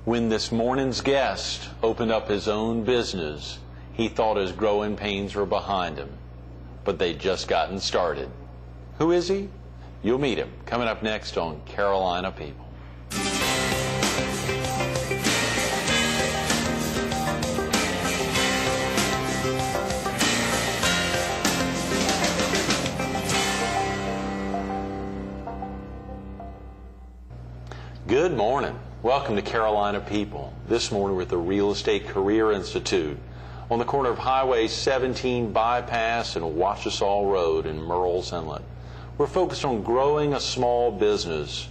When this morning's guest opened up his own business, he thought his growing pains were behind him, but they'd just gotten started. Who is he? You'll meet him coming up next on Carolina People. Good morning. Welcome to Carolina People. This morning we're at the Real Estate Career Institute on the corner of Highway 17 Bypass and Wachesaw Road in Murrells Inlet. We're focused on growing a small business,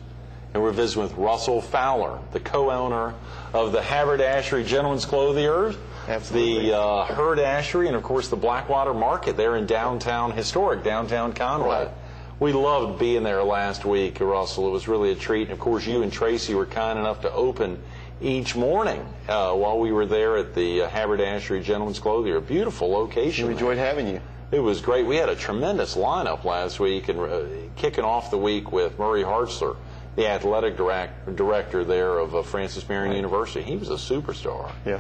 and we're visiting with Russell Fowler, the co-owner of the Haberdashery Gentlemen's Clothier, Absolutely. the Haberdashery, and of course the Blackwater Market there in historic downtown Conway. Right. We loved being there last week, Russell. It was really a treat. And of course, you and Tracy were kind enough to open each morning while we were there at the Haberdashery Gentlemen's Clothier. A beautiful location. We enjoyed having you. It was great. We had a tremendous lineup last week, and kicking off the week with Murray Hartzler, the athletic director there of Francis Marion University. He was a superstar. Yeah.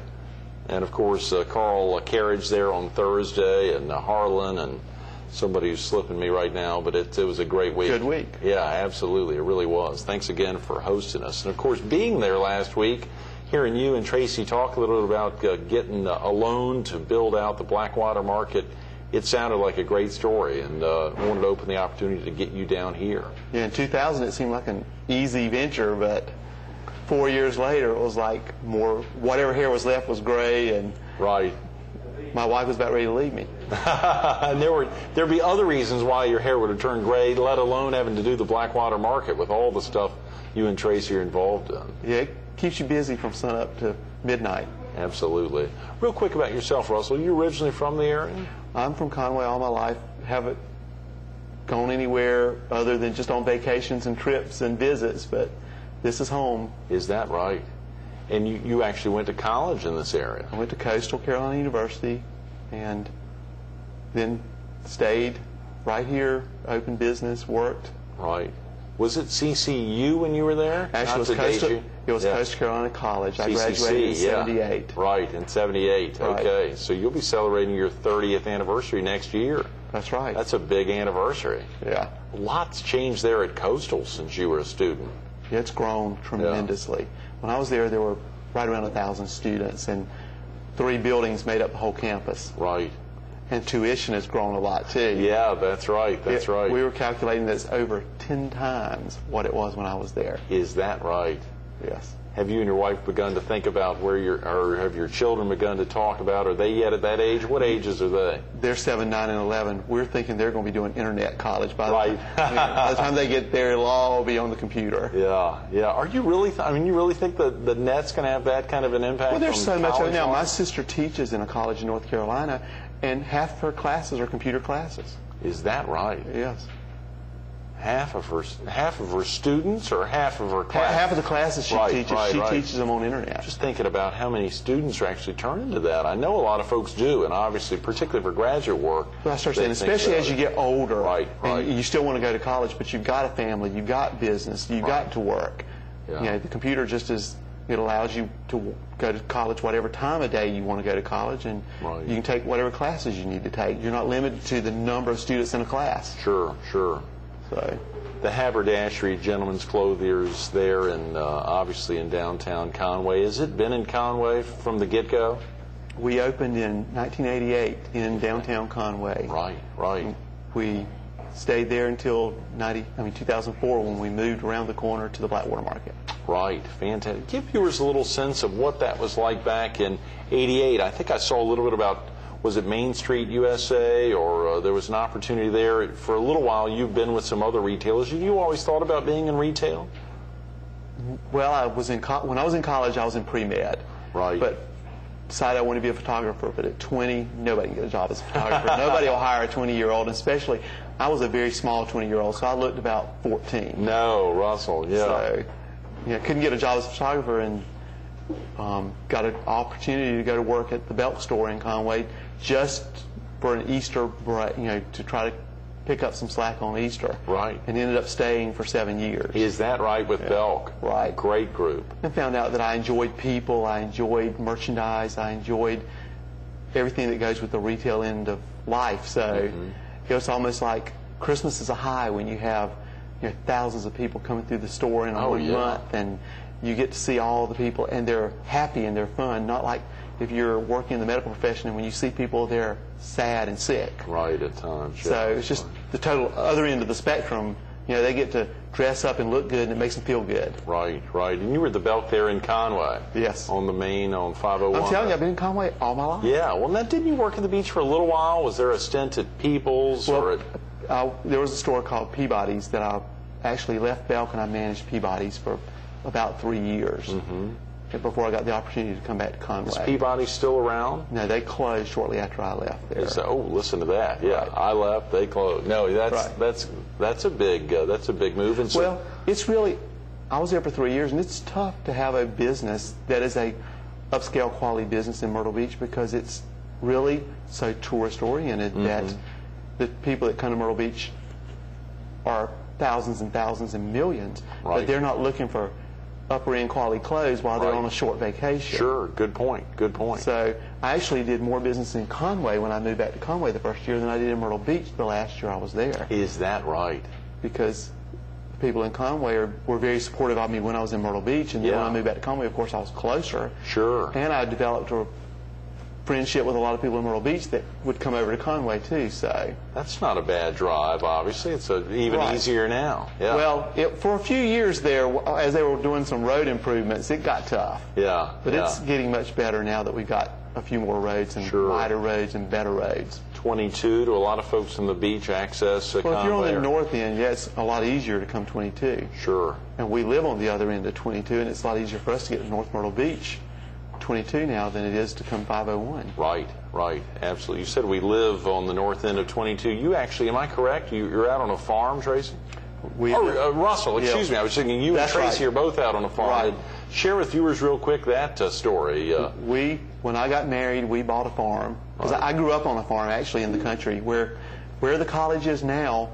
And of course, Carl Carriage there on Thursday, and Harlan, and somebody who's slipping me right now, but it was a great week. Good week. Yeah, absolutely. It really was. Thanks again for hosting us. And of course, being there last week, hearing you and Tracy talk a little bit about getting a loan to build out the Blackwater Market, it sounded like a great story, and wanted to open the opportunity to get you down here. Yeah, in 2000 it seemed like an easy venture, but 4 years later it was like whatever hair was left was gray, and Right. my wife was about ready to leave me. And there'd be other reasons why your hair would have turned gray, let alone having to do the Blackwater Market with all the stuff you and Tracy are involved in. Yeah, it keeps you busy from sunup to midnight. Absolutely. Real quick about yourself, Russell. You originally from the area? I'm from Conway all my life. Haven't gone anywhere other than just on vacations and trips and visits, but this is home. Is that right? And you actually went to college in this area? I went to Coastal Carolina University and then stayed right here, opened business, worked. Right. Was it CCU when you were there? Actually, it was Coastal Carolina College. I graduated in 78. Right, in 78. Right. Okay, so you'll be celebrating your 30th anniversary next year. That's right. That's a big anniversary. Yeah. Lots changed there at Coastal since you were a student. Yeah, it's grown tremendously. When I was there were right around 1,000 students, and 3 buildings made up the whole campus. Right. And tuition has grown a lot, too. Yeah, that's right. That's right. We were calculating that it's over 10 times what it was when I was there. Is that right? Yes. Have you and your wife begun to think about or have your children begun to talk about, are they yet at that age? What ages are they? They're 7, 9, and 11. We're thinking they're going to be doing internet college by Right. by the time they get there. It'll all be on the computer. Yeah, yeah. Are you really, you really think that the net's going to have that kind of an impact? Well, there's so much of it now. life? My sister teaches in a college in North Carolina, and half of her classes are computer classes. Is that right? Yes. Half of her students, or half of her classes? Half of the classes she teaches, she teaches them on internet. Just thinking about how many students are actually turning to that. I know a lot of folks do, and obviously, particularly for graduate work. Well, I start saying, especially as you get older, Right. and you still want to go to college, but you've got a family, you've got business, you've got to work. Yeah. You know, the computer it allows you to go to college whatever time of day you want to go to college, and you can take whatever classes you need to take. You're not limited to the number of students in a class. Sure, sure. So, the Haberdashery Gentlemen's Clothiers there, obviously in downtown Conway. Has it been in Conway from the get-go? We opened in 1988 in downtown Conway. Right, right. We stayed there until 2004 when we moved around the corner to the Blackwater Market. Right, fantastic. Give viewers a little sense of what that was like back in '88. I think I saw a little bit about, was it Main Street USA, or there was an opportunity there. For a little while, you've been with some other retailers. Have you always thought about being in retail? Well, when I was in college, I was in pre-med. Right. But decided I wanted to be a photographer, but at 20, nobody can get a job as a photographer. Nobody will hire a 20-year-old, especially, I was a very small 20-year-old, so I looked about 14. No, Russell, yeah. So, couldn't get a job as a photographer, and got an opportunity to go to work at the Belk store in Conway just for an Easter break, to try to pick up some slack on Easter. Right. And ended up staying for 7 years. Is that right with Belk? Right. Great group. And found out that I enjoyed people, I enjoyed merchandise, I enjoyed everything that goes with the retail end of life. So it was almost like Christmas is a high when you have thousands of people coming through the store in a whole month, and you get to see all the people, and they're happy and they're fun, not like if you're working in the medical profession and when you see people, they're sad and sick. Right, at times. So it's just the total other end of the spectrum. They get to dress up and look good, and it makes them feel good. Right, right. And you were at the Belk there in Conway. Yes. On the main, on 501. I'm telling you, I've been in Conway all my life. Yeah. Well, now, didn't you work at the beach for a little while? Was there a stint at People's? Well, there was a store called Peabody's that I actually left Belk, and I managed Peabody's for about 3 years before I got the opportunity to come back to Conway. Is Peabody still around? No, they closed shortly after I left there. Listen to that. Yeah, Right. I left, they closed. No, that's a big move. And so, well, it's really, I was there for 3 years, and it's tough to have a business that is a upscale quality business in Myrtle Beach, because it's really so tourist oriented that the people that come to Myrtle Beach are thousands and thousands and millions, but they're not looking for upper end quality clothes while they're on a short vacation. Sure, good point, good point. So I actually did more business in Conway when I moved back to Conway the first year than I did in Myrtle Beach the last year I was there. Is that right? Because people in Conway were very supportive of me when I was in Myrtle Beach, and then when I moved back to Conway, of course, I was closer. Sure. And I developed a friendship with a lot of people in Myrtle Beach that would come over to Conway too. So that's not a bad drive. Obviously, it's even easier now. Yeah. Well, for a few years there, as they were doing some road improvements, it got tough. Yeah. But it's getting much better now that we've got a few more roads and wider roads and better roads. 22 to a lot of folks on the beach access. Well, if you're on the north end, it's a lot easier to come 22. Sure. And we live on the other end of 22, and it's a lot easier for us to get to North Myrtle Beach 22 now than it is to come 501. Right, right, absolutely. You said we live on the north end of 22. You actually, am I correct? You're out on a farm, Tracy? Russell, excuse me. I was thinking you and Tracy are both out on a farm. Right. Share with viewers real quick that story. When I got married, we bought a farm. Because I grew up on a farm, actually, in the country. Where the college is now,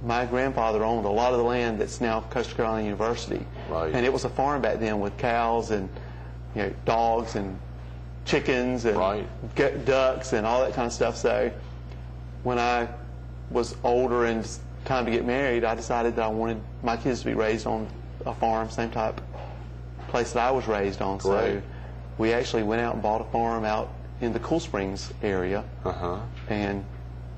my grandfather owned a lot of the land that's now Coastal Carolina University. Right. And it was a farm back then with cows and dogs and chickens and ducks and all that kind of stuff. So when I was older and time to get married, I decided that I wanted my kids to be raised on a farm, same type place that I was raised on. So we actually went out and bought a farm out in the Cool Springs area. And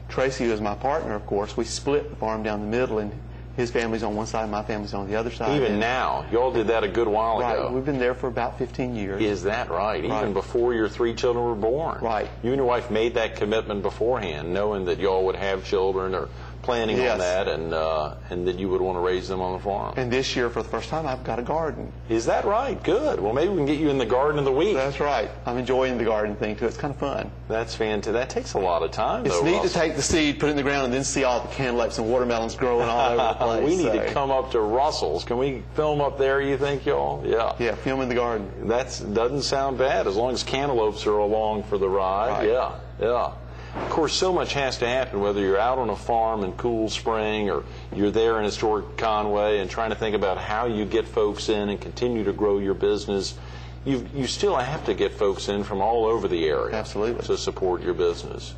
Tracy, who was my partner, of course, we split the farm down the middle, and his family's on one side and my family's on the other side. Even now? You all did that a good while ago. Right. We've been there for about 15 years. Is that right? Even before your 3 children were born? Right. You and your wife made that commitment beforehand, knowing that you all would have children or planning on that, and that you would want to raise them on the farm. And this year, for the first time, I've got a garden. Is that right? Good. Well, maybe we can get you in the garden of the week. That's right. I'm enjoying the garden thing, too. It's kind of fun. That's fantastic. That takes a lot of time, It's neat to take the seed, put it in the ground, and then see all the cantaloupes and watermelons growing all over the place. We need to come up to Russell's. Can we film up there, you think, y'all? Yeah. Yeah, film in the garden. That doesn't sound bad, as long as cantaloupes are along for the ride. Right. Yeah. Of course, so much has to happen, whether you're out on a farm in Cool Spring or you're there in historic Conway and trying to think about how you get folks in and continue to grow your business. You still have to get folks in from all over the area. Absolutely. To support your business.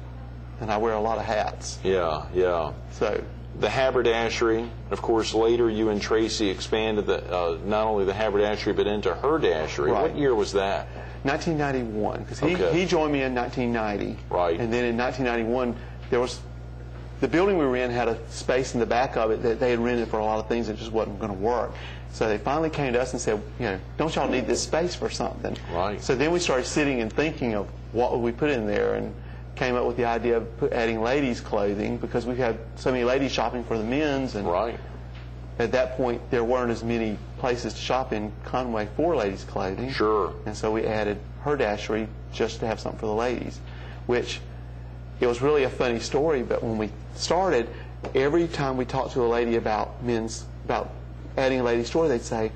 And I wear a lot of hats. Yeah. So the Haberdashery, of course, later you and Tracy expanded not only the Haberdashery but into her dashery. Right. What year was that? 1991, because he joined me in 1990. Right. And then in 1991, there was the building we were in had a space in the back of it that they had rented for a lot of things that just wasn't going to work. So they finally came to us and said, don't y'all need this space for something? Right. So then we started sitting and thinking of what would we put in there, and came up with the idea of adding ladies' clothing, because we had so many ladies shopping for the men's, and at that point there weren't as many places to shop in Conway for ladies' clothing. Sure. And so we added her dashery just to have something for the ladies, which it was really a funny story. But when we started, every time we talked to a lady about adding a ladies' store, they'd say,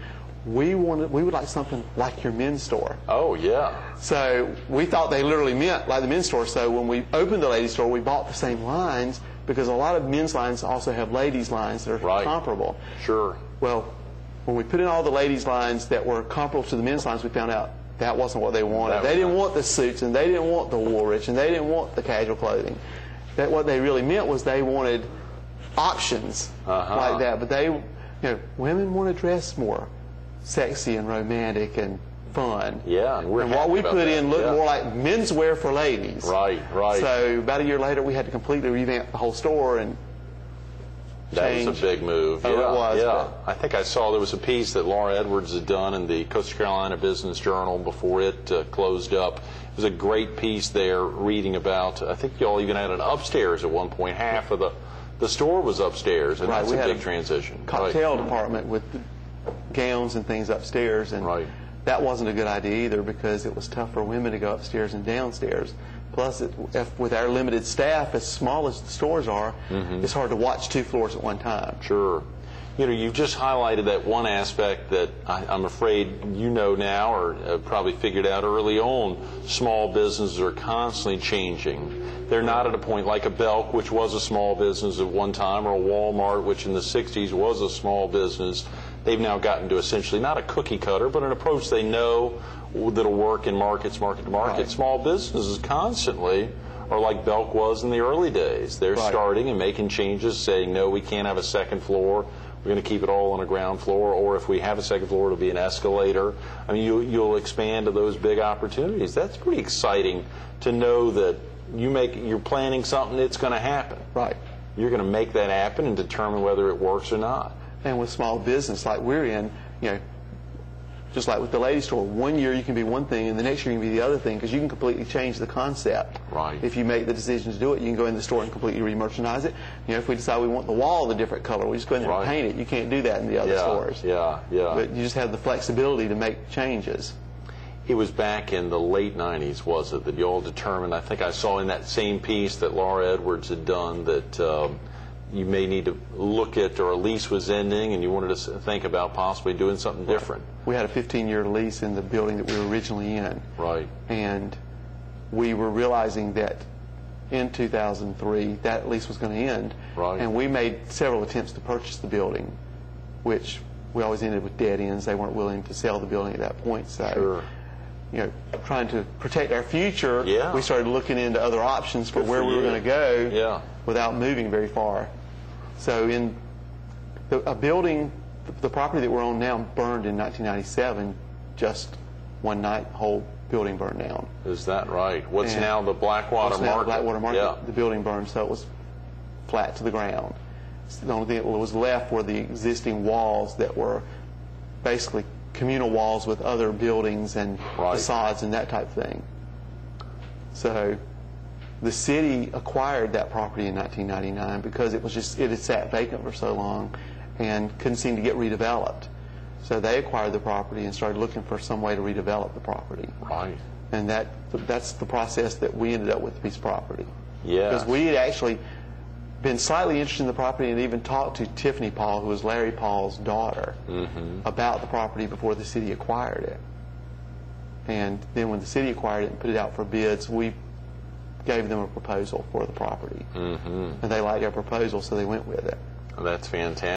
we would like something like your men's store. Oh, yeah. So we thought they literally meant like the men's store. So when we opened the ladies' store, we bought the same lines, because a lot of men's lines also have ladies' lines that are comparable. Sure. Well, when we put in all the ladies' lines that were comparable to the men's lines, we found out that wasn't what they wanted. They didn't want the suits, and they didn't want the Woolrich, and they didn't want the casual clothing. That what they really meant was they wanted options like that. But they, women want to dress more sexy and romantic and fun. Yeah, and what we put in looked more like menswear for ladies. Right, right. So about a year later, we had to completely revamp the whole store and change. That was a big move. Oh, it was. Yeah, I think I saw there was a piece that Laura Edwards had done in the Coastal Carolina Business Journal before it closed up. It was a great piece there reading about, I think y'all even had an upstairs at one point. Half of the store was upstairs, and that's a big transition. Cocktail department with gowns and things upstairs, and that wasn't a good idea either because it was tough for women to go upstairs and downstairs. Plus, with our limited staff, as small as the stores are, it's hard to watch 2 floors at one time. Sure. You've just highlighted that one aspect that I'm afraid you know now, or probably figured out early on. Small businesses are constantly changing. They're not at a point like a Belk, which was a small business at one time, or a Walmart, which in the 60s was a small business. They've now gotten to essentially not a cookie cutter, but an approach they know that'll work in markets, market to market. Small businesses constantly are like Belk was in the early days. They're starting and making changes, saying, no, we can't have a second floor. We're going to keep it all on a ground floor, or if we have a second floor, it'll be an escalator. I mean, you'll expand to those big opportunities. That's pretty exciting to know that you're planning something, it's going to happen. Right. You're going to make that happen and determine whether it works or not. And with small business like we're in, just like with the ladies store, one year you can be one thing and the next year you can be the other thing because you can completely change the concept. Right. If you make the decision to do it, you can go in the store and completely re-merchandise it. If we decide we want the wall a different color, we just go in there and paint it. You can't do that in the other stores. Yeah. But you just have the flexibility to make changes. It was back in the late 90s, was it, that you all determined, I think I saw in that same piece that Laura Edwards had done, that you may need to look at, or a lease was ending and you wanted to think about possibly doing something different. We had a 15-year lease in the building that we were originally in. Right. And we were realizing that in 2003 that lease was going to end. Right. And we made several attempts to purchase the building, which we always ended with dead ends. They weren't willing to sell the building at that point. So, trying to protect our future, we started looking into other options for where we were going to go without moving very far. So in a building, the property that we're on now burned in 1997, just one night, the whole building burned down. Is that right? What's now the Blackwater Market? The Blackwater Market, the building burned, so it was flat to the ground. The only thing that was left were the existing walls that were basically communal walls with other buildings and facades and that type of thing. So the city acquired that property in 1999 because it had sat vacant for so long and couldn't seem to get redeveloped. So they acquired the property and started looking for some way to redevelop the property. Right. And that's the process that we ended up with the piece of property. Yeah. Because we had actually been slightly interested in the property and even talked to Tiffany Paul, who was Larry Paul's daughter, about the property before the city acquired it. And then when the city acquired it and put it out for bids, we gave them a proposal for the property. And they liked our proposal, so they went with it. That's fantastic.